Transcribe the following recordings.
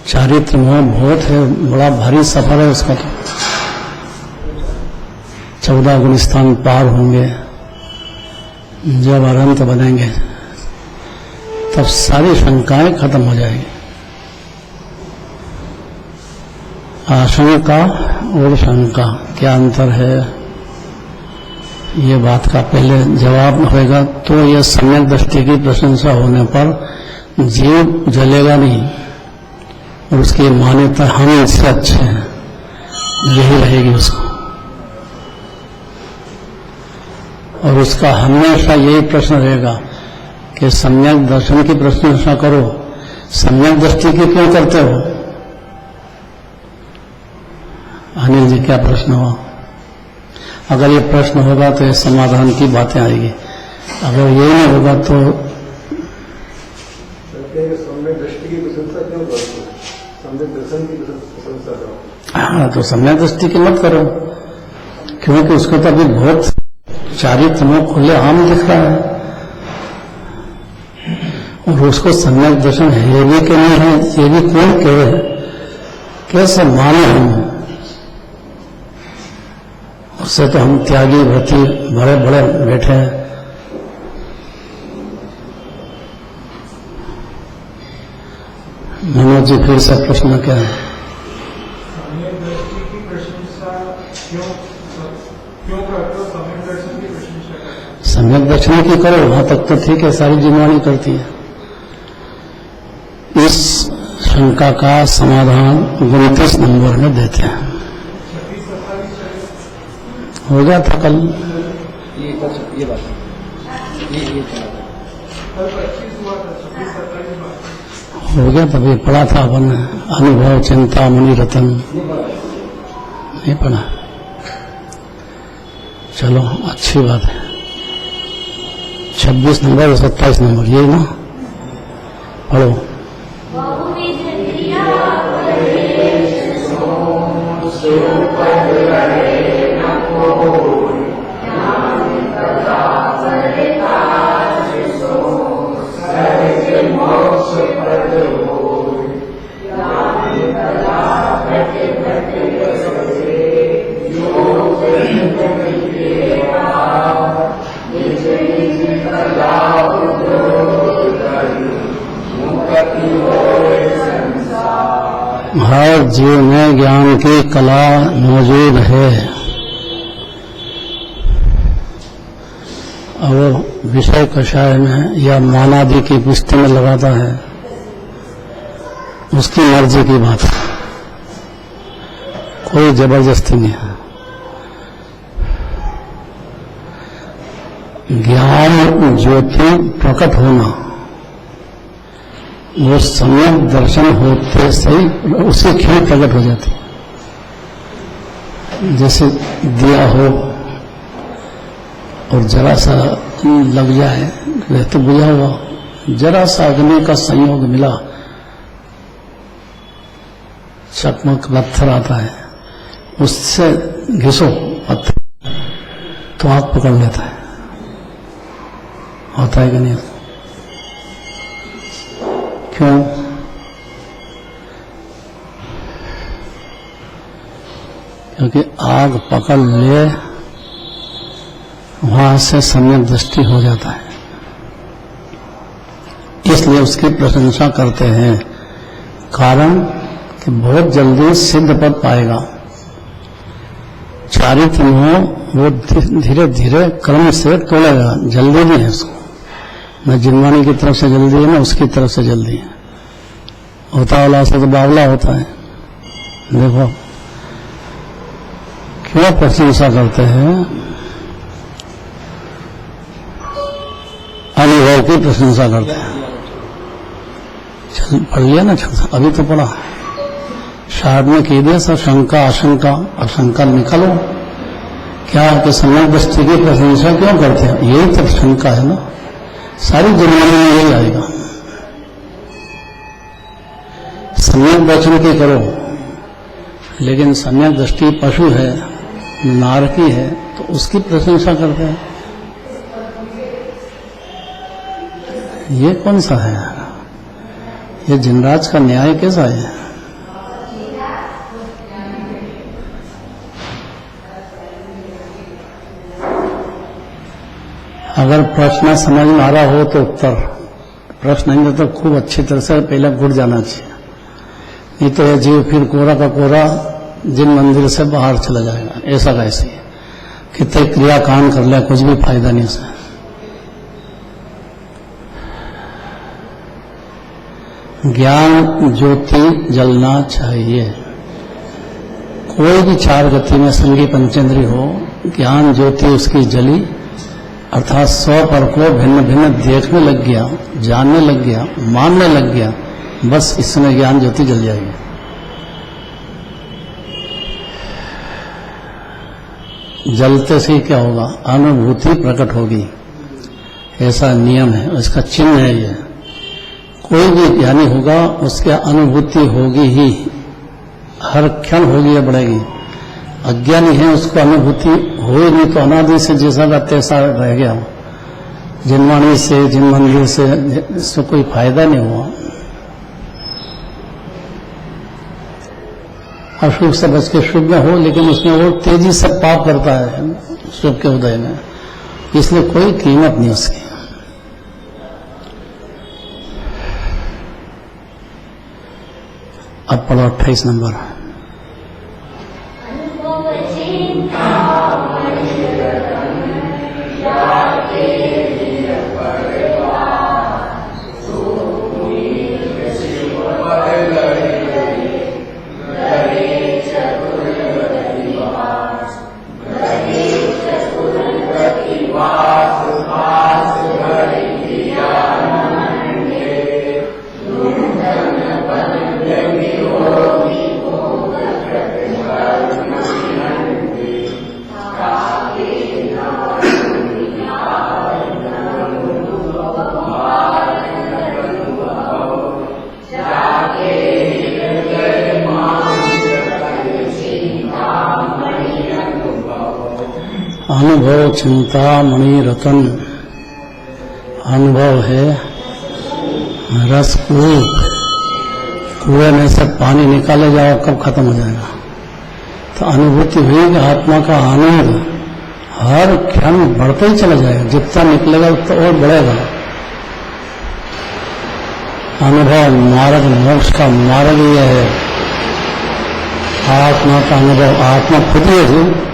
चारित्र मोह बहुत है, बड़ा भारी सफर है उसका। तो 14 गुलिस्तान पार होंगे, जब अनंत बनेंगे तब सारी शंकाएं खत्म हो जाएगी। आशंका और शंका क्या अंतर है, ये बात का पहले जवाब होगा। तो यह सम्यक दृष्टि की प्रशंसा होने पर जीव जलेगा नहीं और उसकी मान्यता हम इससे अच्छे हैं, यही रहेगी उसको। और उसका हमेशा यही प्रश्न रहेगा कि सम्यक दर्शन की प्रशंसा करो, सम्यक दृष्टि की क्यों करते हो? अनिल जी क्या प्रश्न हुआ? अगर ये प्रश्न होगा तो ये समाधान की बातें आएगी, अगर ये नहीं होगा तो सम्यक दृष्टि की प्रशंसा क्यों करते हो? सम्यक दर्शन की प्रशंसा करो। हाँ, तो सम्यक दृष्टि की मत करो, क्योंकि उसको तो अभी बहुत चारित्र में खुले आम दिख रहा है और उसको सम्यक दर्शन है भी कि नहीं है ये भी कौन कहे, कैसे माने हम? उससे तो हम त्यागी व्रती बड़े बड़े बैठे हैं। मनोज जी फिर से प्रश्न क्या है? सम्यक दृष्टि की प्रशंसा क्यों करते हो? सम्यक दर्शन की प्रशंसा करते हो? सम्यक दर्शन की करो, वहां तक तो ठीक है, सारी जीववाणी करती है। इस शंका का समाधान 29 नंबर में देते हैं। हो गया था कल, ये बात ये कल 25 हुआ था, 26-27 बात हो गया तभी पढ़ा था अपन, अनुभव चिंता मुनि रतन नहीं पढ़ा। चलो अच्छी बात है। 26 नंबर और 27 नंबर यही ना, पढ़ो। हर जीव में ज्ञान की कला मौजूद है और विषय कषाय में या मानादि की पुष्टि में लगाता है, उसकी मर्जी की बात है, कोई जबरदस्ती नहीं है। ज्ञान ज्योति प्रकट होना वो सम्यक दर्शन होते सही उसी क्षण प्रकट हो जाती है। जैसे दिया हो और जरा सा लग जाए, वह तो बुझा हुआ, जरा सा अग्नि का संयोग मिला, चकमक पत्थर आता है, उससे घिसो पत्थर तो आग पकड़ लेता है। होता है कि नहीं? क्यों? क्योंकि आग पकड़ ले, वहां से सम्यक दृष्टि हो जाता है, इसलिए उसकी प्रशंसा करते हैं। कारण कि बहुत जल्दी सिद्ध पद पाएगा। चारित्र में वो धीरे धीरे क्रम से तोड़ेगा, जल्दी नहीं है उसको, न जिनवानी की तरफ से जल्दी है ना उसकी तरफ से जल्दी है। उतावला से तो बावला होता है। देखो क्यों प्रशंसा करते हैं? अनुभव की प्रशंसा करते हैं। चल पढ़ लिया ना, अभी तो पढ़ा, शायद में कह दिया सब शंका आशंका, आशंका निकालो क्या कि सम्यक दृष्टि की प्रशंसा क्यों करते हैं? यही तो शंका है ना, सारी दुनिया में यही आएगा। सम्यक दर्शन की करो, लेकिन सम्यक दृष्टि पशु है, नारकी है, तो उसकी प्रशंसा करते हैं। ये कौन सा है? ये जिनराज का न्याय कैसा है? अगर प्रश्न समझ में आ रहा हो तो उत्तर, प्रश्न नहीं तो खूब अच्छी तरह से पहले घुट जाना चाहिए, नहीं तो यह जीव फिर कोरा का कोरा जिन मंदिर से बाहर चला जाएगा। ऐसा कैसे कितने क्रिया कांड कर ले, कुछ भी फायदा नहीं उसे। ज्ञान ज्योति जलना चाहिए। कोई भी चार गति में संगी पंचेंद्री हो, ज्ञान ज्योति उसकी जली, अर्थात 100 पर को भिन्न भिन्न देखने लग गया, जानने लग गया, मानने लग गया, बस इसमें ज्ञान ज्योति जल जाएगी। जलते से क्या होगा? अनुभूति प्रकट होगी, ऐसा नियम है, उसका चिन्ह है ये। कोई भी ज्ञानी होगा उसके अनुभूति होगी ही, हर क्षण होगी या बढ़ेगी। अज्ञानी है उसको अनुभूति हो ही नहीं, तो अनादि से जैसा का तैसा रह गया, जिनवाणी से जिन मंदिर से इससे कोई फायदा नहीं हुआ। अशुभ से बच के शुभ में हो, लेकिन उसमें वो तेजी से पाप करता है शुभ के उदय में, इसलिए कोई कीमत नहीं उसकी। अब पढ़ो 28 नंबर। अनुभव चिंता मणि रतन, अनुभव है रस कुएं में से पानी निकाले जाओ कब खत्म हो जाएगा। तो अनुभूति हुई कि आत्मा का आनंद हर क्षण बढ़ते ही चला जाएगा, जितना निकलेगा उतना और बढ़ेगा। अनुभव मार्ग, मोक्ष का मार्ग यह है, आत्मा का अनुभव। आत्मा खुद ही है।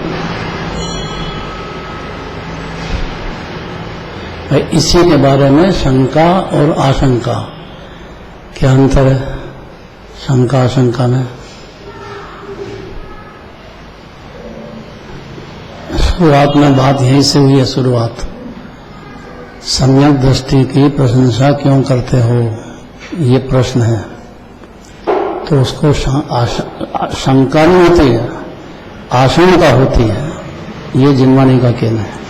इसी के बारे में शंका और आशंका, क्या अंतर है शंका आशंका में? शुरुआत में बात यहीं से हुई है। शुरुआत, सम्यक दृष्टि की प्रशंसा क्यों करते हो, ये प्रश्न है। तो उसको शंका नहीं होती है, आशंका होती है। ये जिनवाणी का कहना है।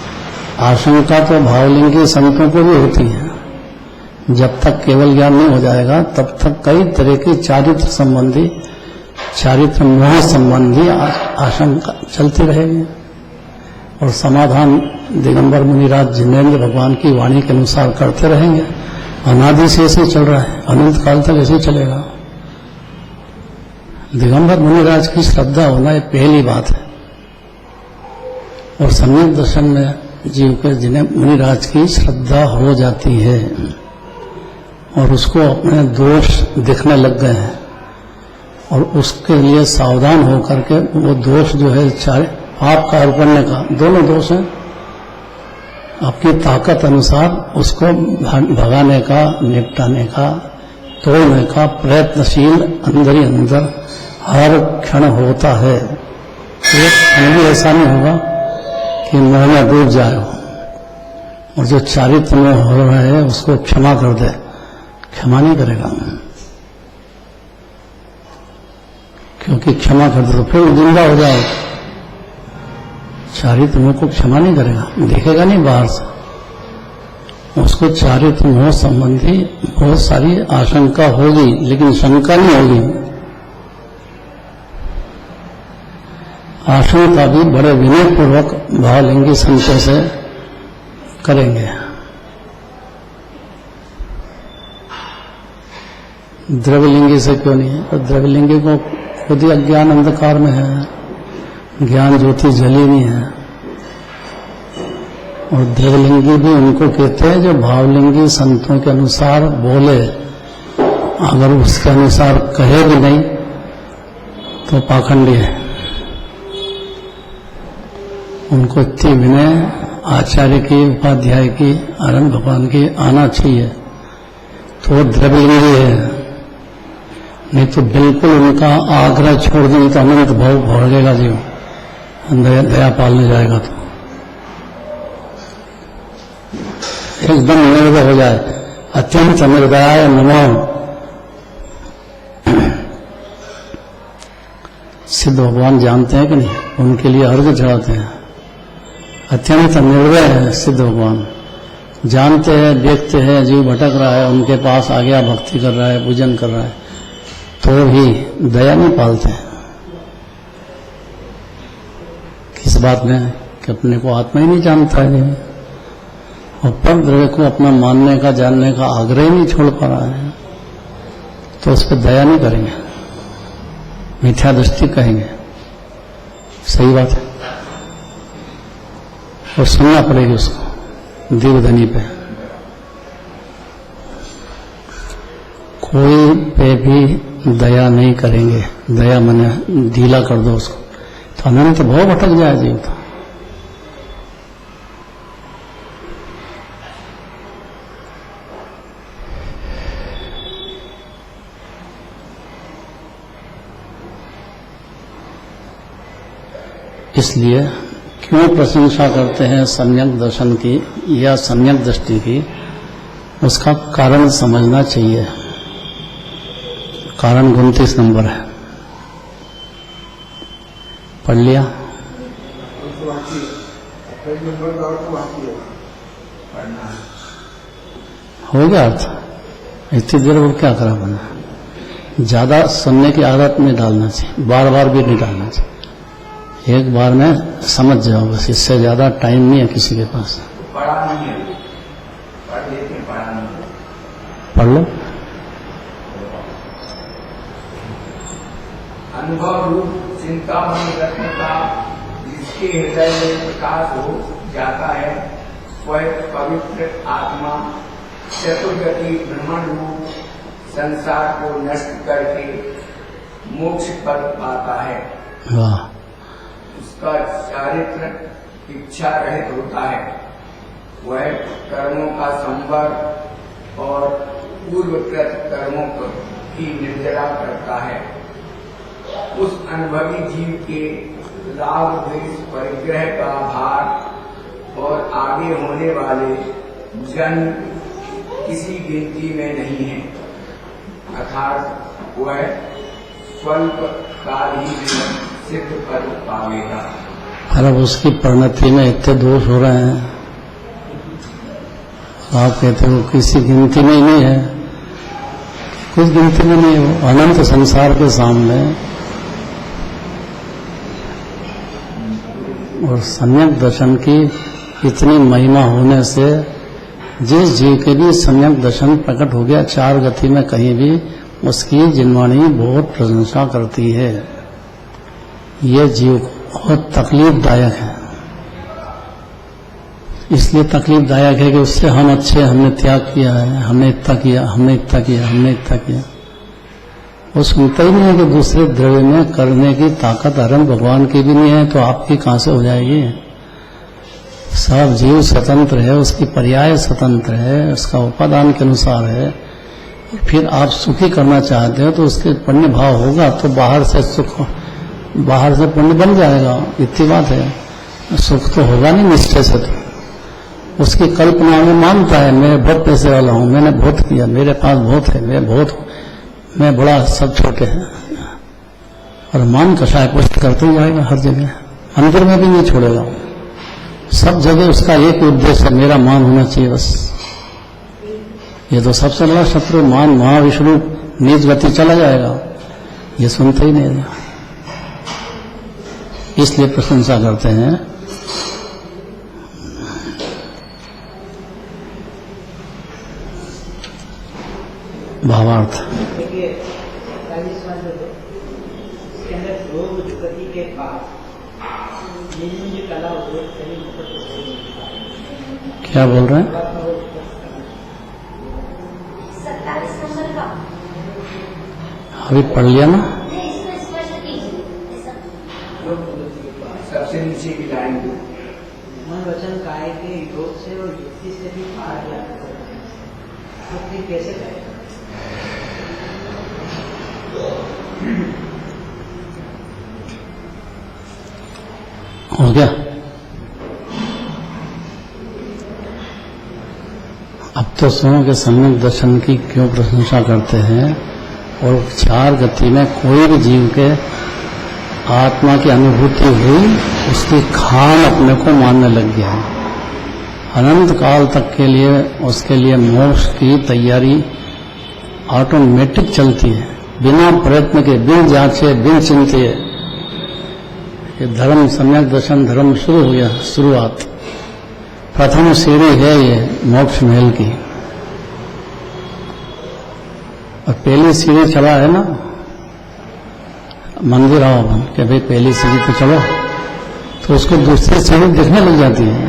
आशंका तो भावलिंगी संतों को भी होती है। जब तक केवल ज्ञान नहीं हो जाएगा तब तक कई तरह की चारित्र संबंधी, चारित्र मोह संबंधी आशंका चलती रहेगी। और समाधान दिगंबर मुनिराज जिनेन्द्र भगवान की वाणी के अनुसार करते रहेंगे। अनादि से ऐसे चल रहा है, अनंत काल तक ऐसे ही चलेगा। दिगंबर मुनिराज की श्रद्धा होना ये पहली बात है। और सम्यक दर्शन में जीव के जिन्हें मुनिराज की श्रद्धा हो जाती है और उसको अपने दोष दिखने लग गए हैं, और उसके लिए सावधान होकर के वो दोष जो है, चाहे पाप का करने का, दोनों दोष हैं, आपकी ताकत अनुसार उसको भगाने का, निपटाने का, तोड़ने का प्रयत्नशील अंदर ही अंदर हर क्षण होता है। एक क्षण भी ऐसा नहीं होगा कि मोह में डूब जाए, और जो चारित्र में हो रहा है उसको क्षमा कर दे। क्षमा नहीं करेगा, क्योंकि क्षमा कर दे तो फिर जिंदा हो जाए। चारित्र मोह को क्षमा नहीं करेगा, देखेगा नहीं बाहर से। उसको चारित्र मोह संबंधी बहुत सारी आशंका होगी, लेकिन शंका नहीं होगी। आशंका भी बड़े विनयपूर्वक भावलिंगी संतों से करेंगे। द्रव्यलिंगी से क्यों नहीं है? तो द्रव्यलिंगी को खुद ही अज्ञान अंधकार में है, ज्ञान ज्योति जली नहीं है। और देवलिंगी भी उनको कहते हैं जो भावलिंगी संतों के अनुसार बोले, अगर उसके अनुसार कहे भी नहीं तो पाखंडी है। उनको इतनी विनय आचार्य की, उपाध्याय की, आनंद भगवान की आना चाहिए तो वो द्रव्यलिंगी है। नहीं तो बिल्कुल उनका आग्रह छोड़ दें तो अनंत भाव भोगेगा जीव, दया पालने जाएगा तो एकदम निर्दय हो जाए। अत्यंत निर्दयाय नमः। सिद्ध भगवान जानते हैं कि नहीं, उनके लिए अर्घ चढ़ाते हैं। अत्यंत निर्दय है सिद्ध भगवान, जानते हैं, देखते हैं जीव भटक रहा है, उनके पास आ गया, भक्ति कर रहा है, पूजन कर रहा है, तो भी दया नहीं पालते हैं। किस बात में कि अपने को आत्मा ही नहीं जानता है और पर द्रव्य को अपना मानने का, जानने का आग्रह ही नहीं छोड़ पा रहा है, तो उस पर दया नहीं करेंगे, मिथ्या दृष्टि कहेंगे। सही बात है, और सुनना पड़ेगी उसको दीर्घधनी पे। कोई पे भी दया नहीं करेंगे, दया मने ढीला कर दो उसको तो अनंत भाव भटक जाए जीव तो। इसलिए क्यों प्रशंसा करते हैं सम्यक दर्शन की या सम्यक दृष्टि की, उसका कारण समझना चाहिए। कारण 29 नंबर है, पढ़ लिया? हो गया अर्थ। इतनी देर और क्या करा बना, ज्यादा सुनने की आदत नहीं डालना चाहिए, बार बार भी नहीं डालना चाहिए, एक बार में समझ जाओ बस, इससे ज्यादा टाइम नहीं है किसी के पास। पढ़ा नहीं है, पढ़ लेते हैं, पढ़ा नहीं है। पढ़ लो। अनुभव रूप चिंतामणि रत्न का जिसके हृदय में प्रकाश हो जाता है, वह पवित्र आत्मा चतुर्गति भ्रमण रूप संसार को नष्ट करके मोक्ष पद पाता है। वाह। उसका चारित्र इच्छा रहित होता है, वह कर्मों का संवर और पूर्वकृत कर्मों की निर्जरा करता है। उस अनुभवी जीव के राग द्वेष परिग्रह का भार और आगे होने वाले जन्म किसी गिनती में नहीं है, अर्थात वह स्वल्प काल ही में सिद्ध पद पावेगा। अरे उसकी परिणति में इतने दोष हो रहे हैं, आप कहते हो किसी गिनती में ही नहीं है, कुछ गिनती में नहीं है, अनंत संसार के सामने। और सम्यक दर्शन की इतनी महिमा होने से जिस जीव के भी सम्यक दर्शन प्रकट हो गया चार गति में कहीं भी, उसकी जिनवाणी बहुत प्रशंसा करती है। यह जीव बहुत तकलीफदायक है, इसलिए तकलीफदायक है कि उससे हम अच्छे, हमने त्याग किया है, हमने इतना किया, हमने इतना किया, हमने इतना किया। वो सुनता ही नहीं है कि दूसरे द्रव्य में करने की ताकत अरन भगवान की भी नहीं है, तो आपकी कहां से हो जाएगी। सब जीव स्वतंत्र है, उसकी पर्याय स्वतंत्र है, उसका उपादान के अनुसार है। फिर आप सुखी करना चाहते हो तो उसके पुण्य भाव होगा तो बाहर से सुख, बाहर से पुण्य बन जाएगा, इतनी बात है। सुख तो होगा नहीं निश्चय से, तो उसकी कल्पना में मानता है मैं बहुत पैसे वाला हूं, मैंने बहुत किया, मेरे पास बहुत है, मैं बड़ा, सब छोटे हैं, और मान कषाय पुष्ट करते ही जाएगा हर जगह, अंदर में भी नहीं छोड़ेगा। सब जगह उसका एक उद्देश्य है, मेरा मान होना चाहिए बस। ये तो सबसे बड़ा शत्रु मान, महाविष्णु नीच गति चला जाएगा, ये सुनते ही नहीं है। इसलिए प्रशंसा करते हैं। भावार्थ देखिए 41वां जो है इसके अंदर योग गति के बाद ये कला हो क्या बोल रहे हैं? 27 नंबर का अभी पढ़ लिया ना? नहीं, इसमें स्पष्ट कीजिए ऐसा। सबसे नीचे की लाइन मन वचन काय के योग से और युक्ति से भी पार जाता है, तो फिर कैसे करेगा? हो गया? अब तो सुनो कि सम्यक दर्शन की क्यों प्रशंसा करते हैं, और 4 गति में कोई भी जीव के आत्मा की अनुभूति हुई, उसकी खान अपने को मानने लग गया है। अनंत काल तक के लिए उसके लिए मोक्ष की तैयारी ऑटोमेटिक चलती है, बिना प्रयत्न के, बिन जांचे, बिन चिंते। ये धर्म, सम्यक दर्शन धर्म शुरू हो गया, शुरुआत, प्रथम सीढ़ी है ये मोक्ष महल की। और पहली सीढ़ी चला है ना, मंदिर आओ अपन कि भाई पहली सीढ़ी पे चलो, तो उसको दूसरी सीढ़ी दिखने लग जाती है,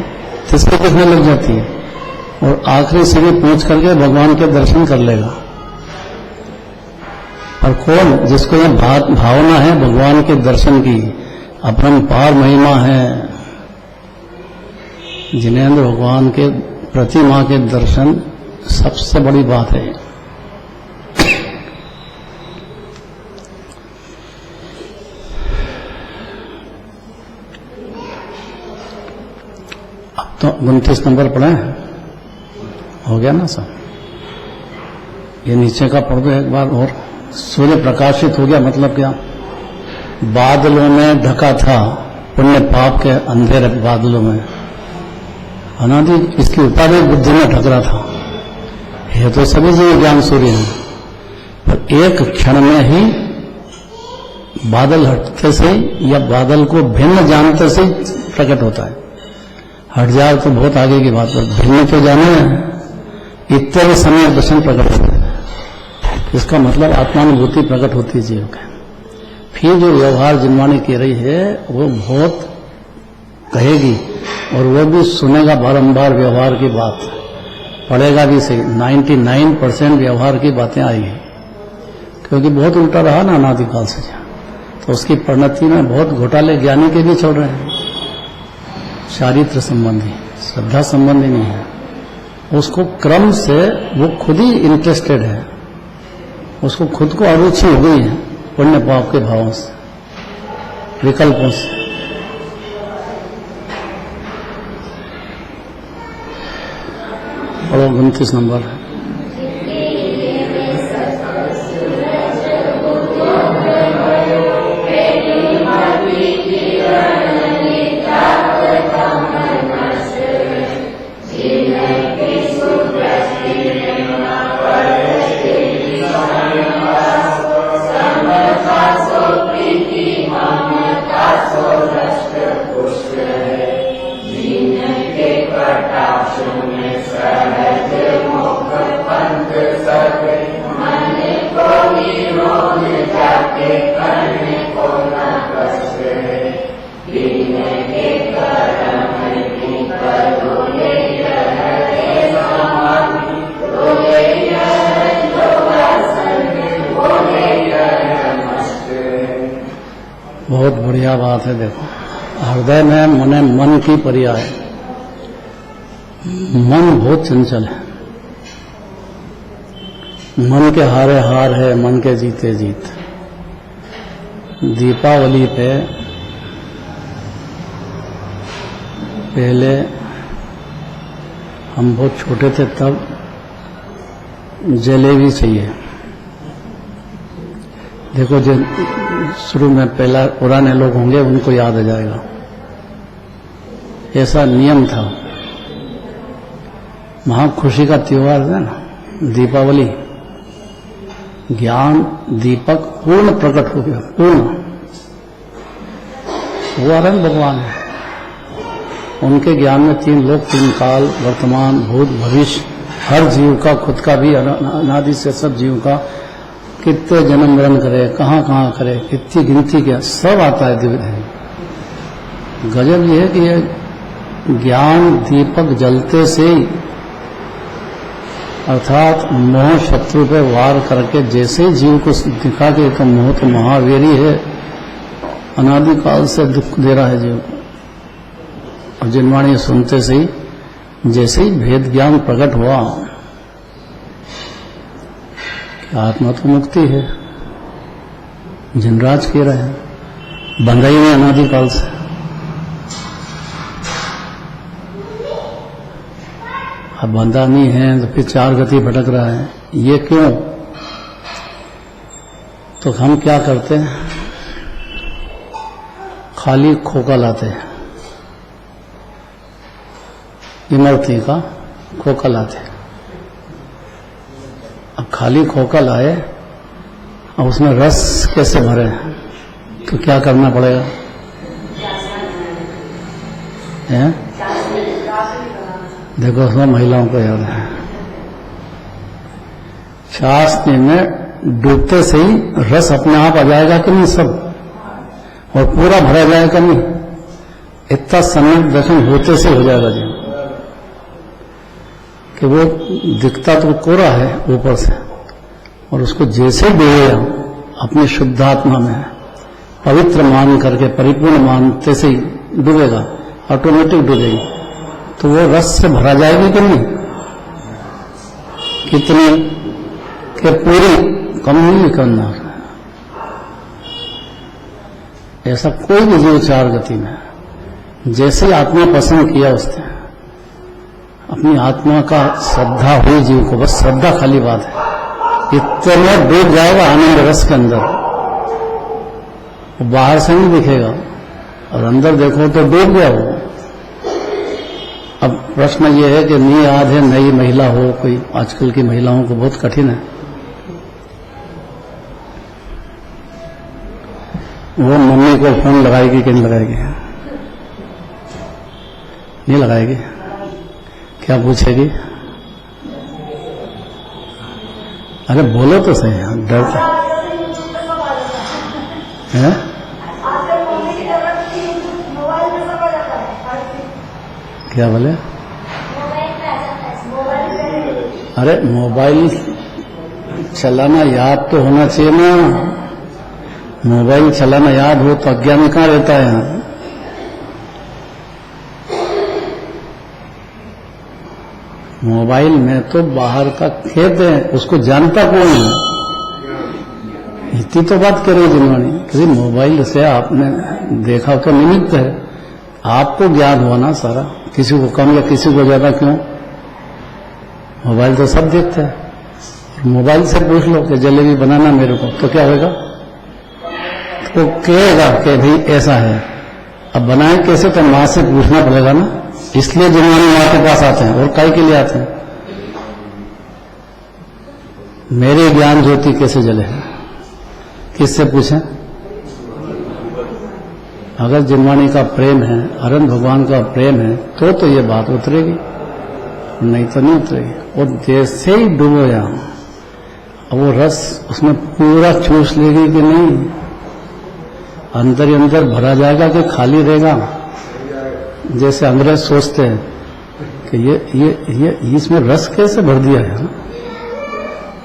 तीसरी दिखने लग जाती है, और आखिरी सीढ़ी पहुंच करके भगवान के दर्शन कर लेगा। और कौन? जिसको यह भावना है भगवान के दर्शन की, अपरंपार महिमा है, जिनेंद्र भगवान के प्रतिमा के दर्शन सबसे बड़ी बात है। अब तो 29 नंबर पढ़े, हो गया ना सब? ये नीचे का पढ़ दो एक बार और। सूर्य प्रकाशित हो गया, मतलब क्या? बादलों में ढका था, पुण्य पाप के अंधेरे बादलों में, अनादि इसकी उपाधि बुद्धि में ढक रहा था। यह तो सभी जीव ज्ञान सूर्य है, पर एक क्षण में ही बादल हटते से या बादल को भिन्न जानते से प्रकट होता है। हट जाए तो बहुत आगे की बात है, भिन्न तो जाने हैं, इतने समय दर्शन प्रकट होते हैं। इसका मतलब आत्मानुभूति प्रकट होती है जीव का। फिर जो व्यवहार जिनवाणी कह रही है वो बहुत कहेगी, और वो भी सुनेगा बारंबार व्यवहार की बात, पढ़ेगा भी सही। 99% व्यवहार की बातें आएगी, क्योंकि बहुत उल्टा रहा ना अनादिकाल से, तो उसकी परिणति में बहुत घोटाले ज्ञानी के भी चल रहे हैं, चारित्र संबंधी, श्रद्धा संबंधी नहीं है। उसको क्रम से वो खुद ही इंटरेस्टेड है, उसको खुद को अरुचि हो गई है पुण्य पाप के भावों से, विकल्पों से। और 29 नंबर है। बहुत बढ़िया बात है। देखो, हृदय में मने मन की पर्याय, मन बहुत चंचल है, मन के हारे हार है, मन के जीते जीत। दीपावली पे पहले हम बहुत छोटे थे, तब जलेबी चाहिए। देखो, जो शुरू में पहला पुराने लोग होंगे उनको याद आ जाएगा, ऐसा नियम था। महा खुशी का त्योहार है ना दीपावली। ज्ञान दीपक पूर्ण प्रकट हो गया, पूर्ण। वो अरंग भगवान है, उनके ज्ञान में 3 लोक, 3 काल, वर्तमान, भूत, भविष्य, हर जीव का, खुद का भी, अनादि से सब जीव का, कितने जन्म मरण करे, कहाँ कहाँ करे, कितनी गिनती क्या, सब आता है दिव्य है। गजब ये है कि ये ज्ञान दीपक जलते से ही, अर्थात मोह शत्रु पे वार करके जैसे जीव को दिखा के तो मोह तो महावीरी है, अनादिकाल से दुख दे रहा है जीव को। और जिनवाणी सुनते से ही जैसे ही भेद ज्ञान प्रकट हुआ कि आत्मा तो मुक्ति है, जिनराज कह रहे हैं, बंधा ही नहीं अनादिकाल से। अब बंधा नहीं है तो फिर चार गति भटक रहा है, ये क्यों? तो हम क्या करते हैं, खाली खोखा लाते हैं, इमरती का खोखा लाते हैं। अब खाली खोखा लाए, अब उसमें रस कैसे भरे, तो क्या करना पड़ेगा? है? देखो उसमें महिलाओं को याद है, शास्त्र में डूबते से ही रस अपने आप आ जाएगा कि नहीं सब, और पूरा भरा जाएगा नहीं, इतना समय दर्शन होते से हो जाएगा जी, कि वो दिखता तो कोरा है ऊपर से, और उसको जैसे डूबेगा अपनी शुद्धात्मा में पवित्र मान करके परिपूर्ण मानते से ही डूबेगा, ऑटोमेटिक डूबेगी, तो वो रस से भरा जाएगी कि नहीं? कितनी के पूरी कम नहीं करना। ऐसा कोई भी जीव चार गति में जैसे आत्मा पसंद किया उसने, अपनी आत्मा का श्रद्धा हुई जीव को, बस श्रद्धा खाली बात है, इतने डूब जाएगा आनंद रस के अंदर, वो बाहर से नहीं दिखेगा और अंदर देखो तो डूब गया वो। अब प्रश्न ये है कि नहीं याद है, नई महिला हो कोई, आजकल की महिलाओं को बहुत कठिन है, वो मम्मी को फोन लगाएगी कि नहीं लगाएगी? नहीं लगाएगी, क्या पूछेगी? अरे बोलो तो सही, डरते हैं। क्या बोले? अरे मोबाइल चलाना याद तो होना चाहिए ना, मोबाइल चलाना याद हो तो अज्ञान कहाँ रहता है यहाँ? मोबाइल में तो बाहर का खेत है, उसको जानता कौन है? इतनी तो बात करो जिन्होंने, किसी मोबाइल से आपने देखा तो निमित्त है, आपको ज्ञान हुआ ना सारा, किसी को कम या किसी को ज्यादा क्यों? मोबाइल तो सब देखते हैं। मोबाइल से पूछ लो कि जलेबी बनाना मेरे को, तो क्या होगा? तो कहेगा कि भाई ऐसा है। अब बनाए कैसे, तो माँ से पूछना पड़ेगा ना, इसलिए जिन्होंने माँ के पास आते हैं, और काय के लिए आते हैं? मेरे ज्ञान ज्योति कैसे जले, किससे पूछें? अगर जिनवाणी का प्रेम है, अरन भगवान का प्रेम है, तो ये बात उतरेगी, नहीं तो नहीं उतरेगी। और जैसे ही डूबो यहाँ, अब वो रस उसमें पूरा चूस लेगी कि नहीं, अंदर ही अंदर भरा जाएगा कि खाली रहेगा? जैसे अंग्रेज सोचते हैं कि ये इसमें रस कैसे भर दिया है,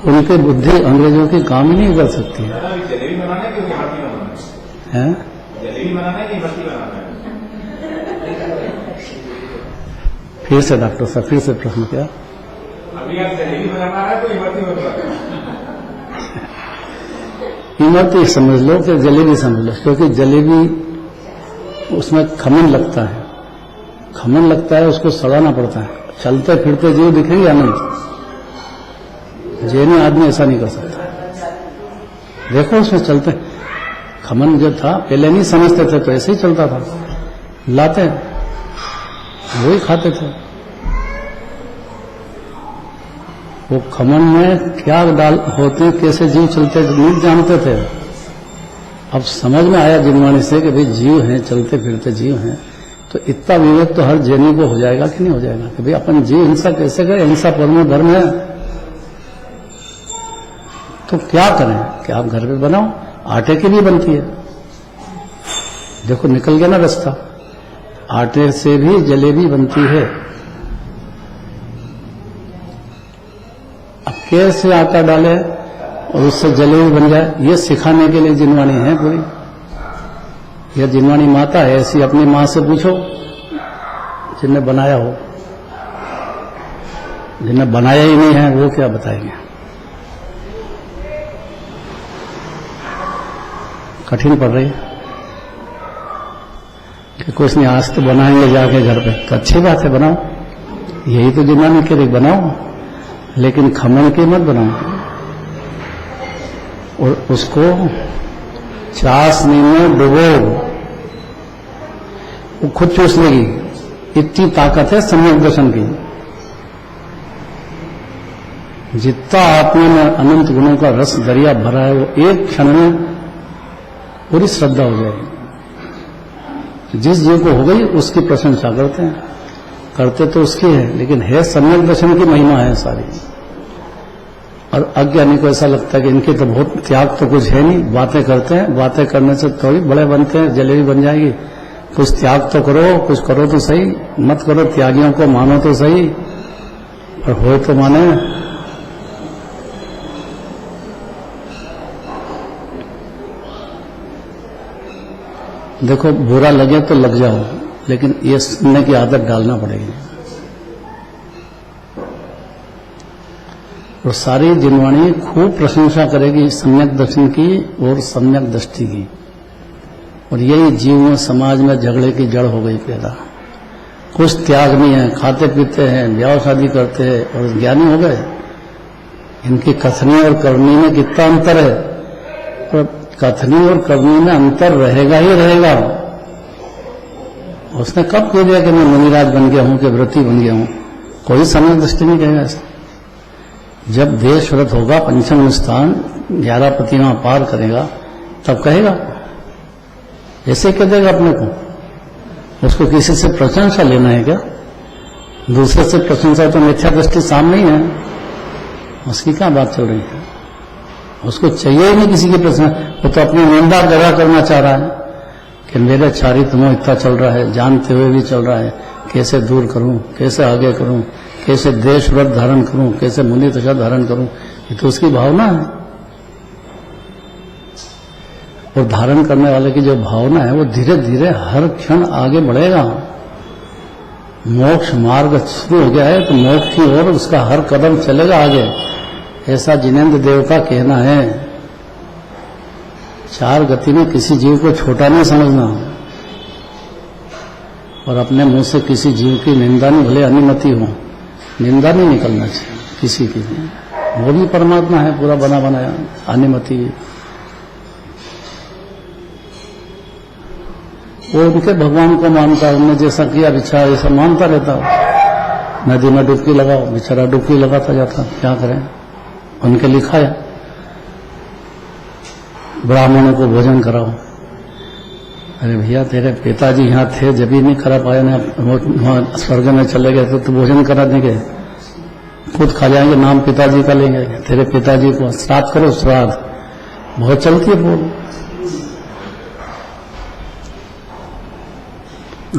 उनकी बुद्धि अंग्रेजों की काम ही नहीं कर सकती है। जलेबी बनाना है कि इमरती बनाना है? जलेबी बनाना है कि इमरती बनाना है? फिर से डॉक्टर साहब, फिर से प्रश्न क्या? अभी आप जलेबी बनाना है तो इमरती बनाना है? इमरती समझ लो कि जलेबी समझ लो, क्योंकि जलेबी उसमें खमन लगता है, खमन लगता है, उसको सड़ाना पड़ता है। चलते फिरते जीव दिखेंगे अनंत, जैनी आदमी ऐसा नहीं कर सकता। देखो उसमें चलते, खमन जो था पहले नहीं समझते थे तो ऐसे ही चलता था, लाते वही खाते थे। वो खमन में क्या डाल होते, कैसे जीव चलते नहीं जानते थे। अब समझ में आया जिनवाणी से कि भाई जीव हैं, चलते फिरते जीव हैं, तो इतना विवेक तो हर जैनी को हो जाएगा कि नहीं हो जाएगा कि भाई अपन जीव हिंसा कैसे करें, हिंसा परम धर्म है। तो क्या करें कि आप घर पे बनाओ, आटे की भी बनती है, देखो निकल गया ना रास्ता। आटे से भी जलेबी बनती है। अब कैसे आटा डाले और उससे जलेबी बन जाए, ये सिखाने के लिए जिनवाणी है पूरी। यह जिनवाणी माता है, ऐसी अपनी माँ से पूछो जिनने बनाया हो। जिन्हें बनाया ही नहीं है वो क्या बताएंगे। कठिन पड़ रही है कि कुछ नहीं, आज तो बनाएंगे जाके घर पे, तो अच्छी बात है, बनाओ। यही तो जिनवाणी के लिए बनाओ, लेकिन खमन के मत बनाओ। और उसको चाशनी में डुबो, वो खुद चूस लेगी। इतनी ताकत है सम्यक दर्शन की। जितना आत्मा में अनंत गुणों का रस दरिया भरा है, वो एक क्षण में पूरी श्रद्धा हो जाएगी। जिस जीव को हो गई उसकी प्रशंसा करते हैं, करते तो उसकी है, लेकिन है सम्यक दर्शन की महिमा है सारी। और अज्ञानी को ऐसा लगता है कि इनके तो बहुत त्याग तो कुछ है नहीं, बातें करते हैं, बातें करने से थोड़ी बड़े बनते हैं, जलेबी बन जाएगी। कुछ त्याग तो करो, कुछ करो तो सही, मत करो त्यागियों को, मानो तो सही, और हो तो माने। देखो, बुरा लगे तो लग जाओ, लेकिन ये सुनने की आदत डालना पड़ेगी। और सारी जिनवाणी खूब प्रशंसा करेगी सम्यक दर्शन की और सम्यक दृष्टि की। और यही जीव में समाज में झगड़े की जड़ हो गई पैदा। कुछ त्याग नहीं है, खाते पीते हैं, ब्याह शादी करते हैं और ज्ञानी हो गए। इनकी कथनी और करनी में कितना अंतर है। तो कथनी और करनी में अंतर रहेगा ही रहेगा। उसने कब कह दिया कि मैं मुनिराज बन गया हूं, कि व्रती बन गया हूं? कोई सम्यक दृष्टि नहीं कहेगा ऐसा। जब देश व्रत होगा, पंचम स्थान 11 प्रतिमा पार करेगा, तब कहेगा। ऐसे कह देगा अपने को। उसको किसी से प्रशंसा लेना है क्या? दूसरे से प्रशंसा तो मिथ्या दृष्टि सामने ही है, उसकी क्या बात चल रही है? उसको चाहिए ही नहीं किसी की प्रशंसा। वो तो अपनी निंदा गदा करना चाह रहा है कि मेरे चारित्र मोह इतना चल रहा है, जानते हुए भी चल रहा है। कैसे दूर करूं, कैसे आगे करूं, कैसे देश व्रत धारण करूं, कैसे मुनि दशा धारण करूं, ये तो उसकी भावना है। और धारण करने वाले की जो भावना है वो धीरे धीरे हर क्षण आगे बढ़ेगा। मोक्ष मार्ग शुरू हो गया है तो मोक्ष की ओर उसका हर कदम चलेगा आगे, ऐसा जिनेंद्र देव का कहना है। चार गति में किसी जीव को छोटा नहीं समझना, और अपने मुंह से किसी जीव की निंदा नहीं, भले अनुमति हो, निंदा नहीं निकलना चाहिए किसी की। वो भी परमात्मा है, पूरा बना बनाया, अनुमति। वो उनके भगवान को मानता है, उन्होंने जैसा किया विचार ऐसा मानता रहता। नदी में डुबकी लगाओ, बेचारा डुबकी लगाता जाता, क्या करें, उनके लिखा है। ब्राह्मणों को भोजन कराओ। अरे भैया, तेरे पिताजी यहाँ थे, जब भी नहीं करा पाया ना, वहां स्वर्ग में चले गए तो भोजन करा देंगे, खुद खा जाएंगे, नाम पिताजी का लेंगे। तेरे पिताजी को श्राद्ध करो, श्राद्ध बहुत चलती है। बोल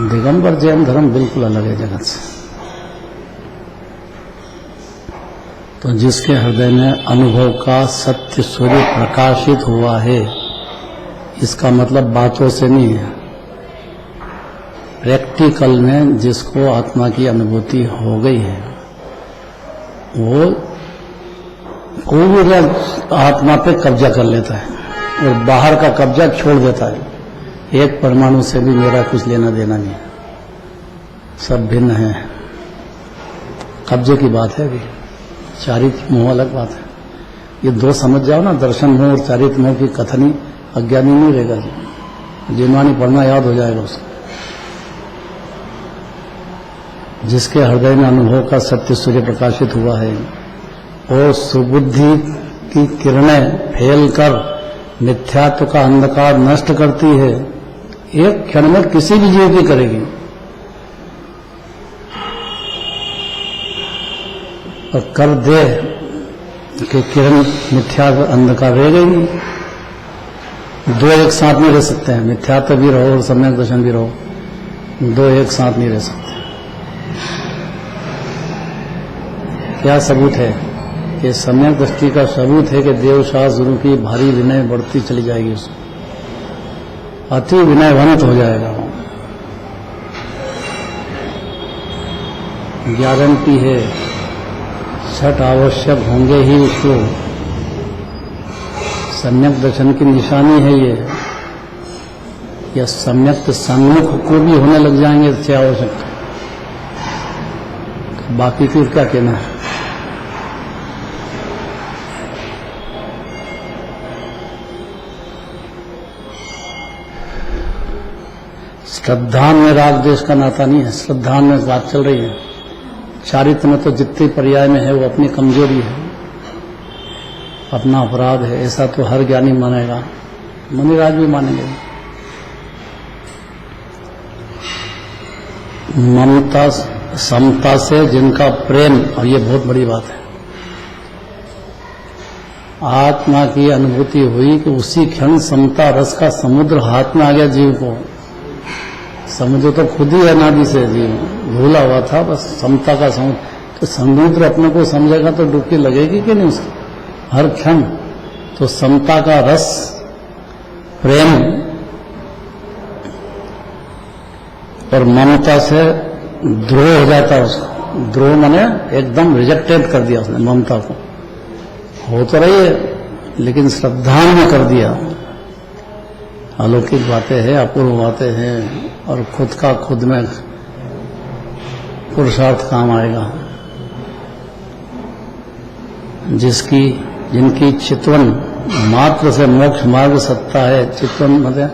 दिगंबर जैन धर्म बिल्कुल अलग है जगत से। तो जिसके हृदय में अनुभव का सत्य सूर्य प्रकाशित हुआ है, इसका मतलब बातों से नहीं है, प्रैक्टिकल में जिसको आत्मा की अनुभूति हो गई है, वो पूरा आत्मा पे कब्जा कर लेता है और बाहर का कब्जा छोड़ देता है। एक परमाणु से भी मेरा कुछ लेना देना नहीं, सब भिन्न है। कब्जे की बात है अभी, चारित्र मोह अलग बात है। ये दो समझ जाओ ना, दर्शन मोह और चारित्र मोह की कथनी, अज्ञानी नहीं रहेगा। जिनवाणी पढ़ना याद हो जाएगा उसको। जिसके हृदय में अनुभव का सत्य सूर्य प्रकाशित हुआ है और सुबुद्धि की किरणें फैलकर मिथ्यात्व का अंधकार नष्ट करती है, एक क्षण में किसी भी जीव की करेगी। और कर दे कि किरण मिथ्या अंधकार रह गई। दो एक साथ में रह सकते हैं, मिथ्यात्व भी रहो और सम्यक दर्शन भी रहो। दो एक साथ नहीं रह सकते। क्या सबूत है? कि सम्यक दृष्टि का सबूत है कि देवशास्त्र गुरु की भारी विनय बढ़ती चली जाएगी, उसमें अति विनयवंत हो जाएगा। गारंटी है, छठ आवश्यक होंगे ही उसको। सम्यक दर्शन की निशानी है ये। या सम्यक सम्मुख को भी होने लग जाएंगे तो आवश्यक, बाकी फिर क्या कहना है। श्रद्धा में राग देश का नाता नहीं है, श्रद्धा में बात चल रही है। चारित्र में तो जितने पर्याय में है वो अपनी कमजोरी है, अपना अपराध है, ऐसा तो हर ज्ञानी मानेगा, मुनिराज भी मानेंगे। ममता समता से जिनका प्रेम, और ये बहुत बड़ी बात है, आत्मा की अनुभूति हुई कि उसी क्षण समता रस का समुद्र हाथ में आ गया जीव को। समुद्र तो खुद ही है नादि से, जीव भूला हुआ था, बस समता का समुद्र। तो समुद्र अपने को समझेगा तो डुबकी लगेगी कि नहीं उसकी हर क्षण। तो समता का रस प्रेम और ममता से द्रोह हो जाता है उसको। द्रोह माने एकदम रिजेक्टेड कर दिया उसने ममता को। हो तो रही है लेकिन श्रद्धा में कर दिया। अलौकिक बातें हैं, अपूर्व बातें हैं, और खुद का खुद में पुरुषार्थ काम आएगा। जिनकी चितवन मात्र से मोक्ष मार्ग सत्ता है। चितवन मतलब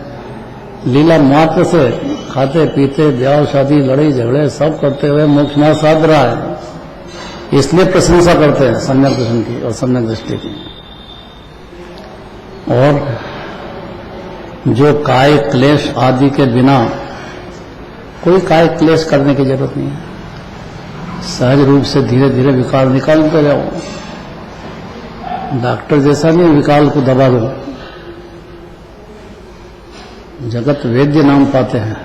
लीला मात्र से, खाते पीते ब्याह शादी लड़ाई झगड़े सब करते हुए मोक्ष मार्ग साध रहा है, इसलिए प्रशंसा करते हैं सम्यक दर्शन की और सम्यक दृष्टि की। और जो काय क्लेश आदि के बिना, कोई काय क्लेश करने की जरूरत नहीं है, सहज रूप से धीरे धीरे विकार निकालते जाओ। डॉक्टर जैसा नहीं विकार को दबा दो। जगत वैद्य नाम पाते हैं,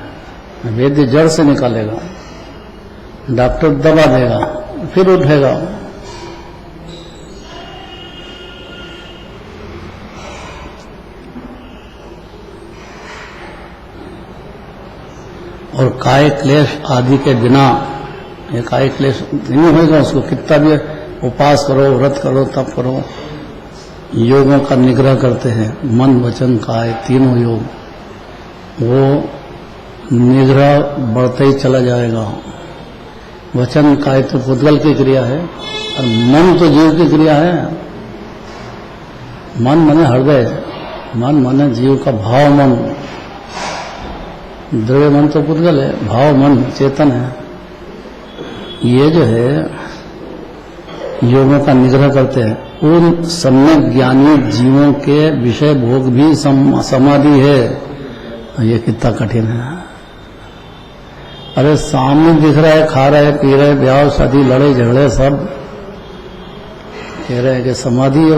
वैद्य जड़ से निकालेगा, डॉक्टर दबा देगा फिर उठेगा। और काय क्लेश आदि के बिना, ये काय क्लेश नहीं होगा उसको, कितना भी उपास करो, व्रत करो, तप करो, योगों का निग्रह करते हैं, मन वचन काय तीनों योग, वो निग्रह बढ़ते ही चला जाएगा। वचन काय तो पुद्गल की क्रिया है और मन तो जीव की क्रिया है। मन माने हृदय, मन माने जीव का भाव मन। द्रव्य मन तो पुद्गल है, भाव मन चेतन है। ये जो है योगों का निग्रह करते हैं, उन सम्यक ज्ञानी जीवों के विषय भोग भी समाधि है। ये कितना कठिन है। अरे सामने दिख रहा है, खा रहे पी रहे, ब्याह शादी लड़ाई झगड़े सब, कह रहे हैं कि समाधि है।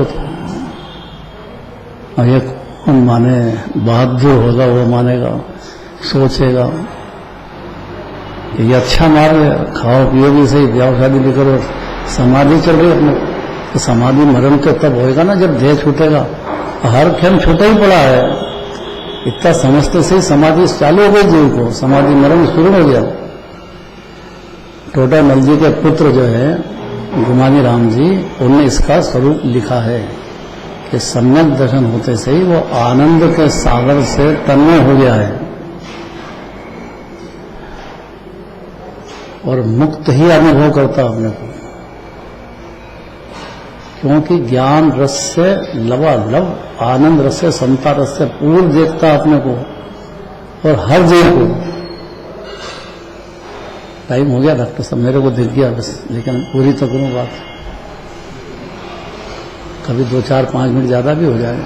और ये कौन माने? बहादुर होगा वो मानेगा, सोचेगा ये अच्छा मार्ग है, खाओ पियो भी सही, ब्याह शादी भी करो, समाधि चल रही है अपने। तो समाधि मरण तो तब होएगा ना जब देह छूटेगा। हर क्षण छूटा ही पड़ा है। इतना समझते से समाधि चालू हो गई जीव को, समाधि मरण शुरू हो गया। टोटा मल जी के पुत्र जो है गुमानी राम जी, उन्होंने इसका स्वरूप लिखा है कि सम्यक दर्शन होते से ही वो आनंद के सागर से तन्मय हो गया है और मुक्त ही अनुभव करता अपने को। क्योंकि ज्ञान रस से लबालब, आनंद रस से, समता रस से पूर्ण देखता अपने को और हर जीव को। टाइम हो गया डॉक्टर साहब, मेरे को दिख गया बस, लेकिन पूरी तो करूं बात। कभी 2, 4, 5 मिनट ज्यादा भी हो जाए।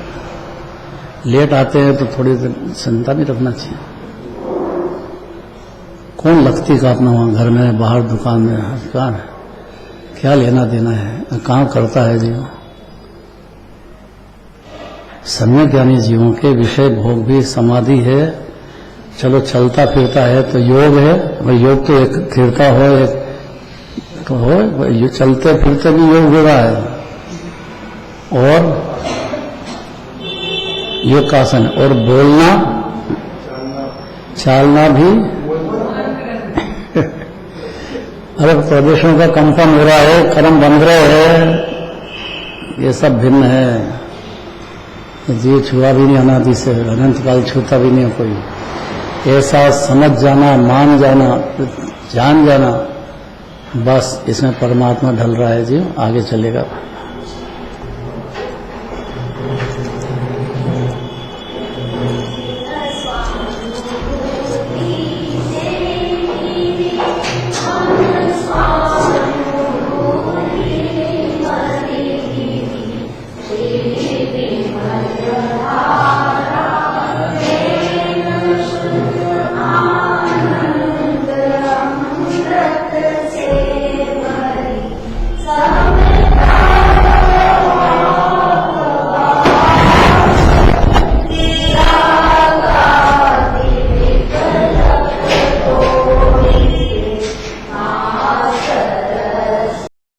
लेट आते हैं तो थोड़ी चिंता भी रखना चाहिए। कौन लगती का अपना वहां घर में, बाहर दुकान में, कहाँ है, क्या लेना देना है, कहाँ करता है जीव। सम्यक ज्ञानी जीवों के विषय भोग भी समाधि है, चलो चलता फिरता है तो योग है, भाई योग तो एक फिरता हो, एक तो हो, ये चलते फिरते भी योग हो रहा है। और योग का आसन है। और बोलना चालना भी अलग प्रदेशों का कंपन हो रहा है, कर्म बन रहे हैं, ये सब भिन्न है। जी छुआ भी नहीं अनादि से, अनंत काल छूता भी नहीं कोई। ऐसा समझ जाना, मान जाना, जान जाना, बस इसमें परमात्मा ढल रहा है जी, आगे चलेगा।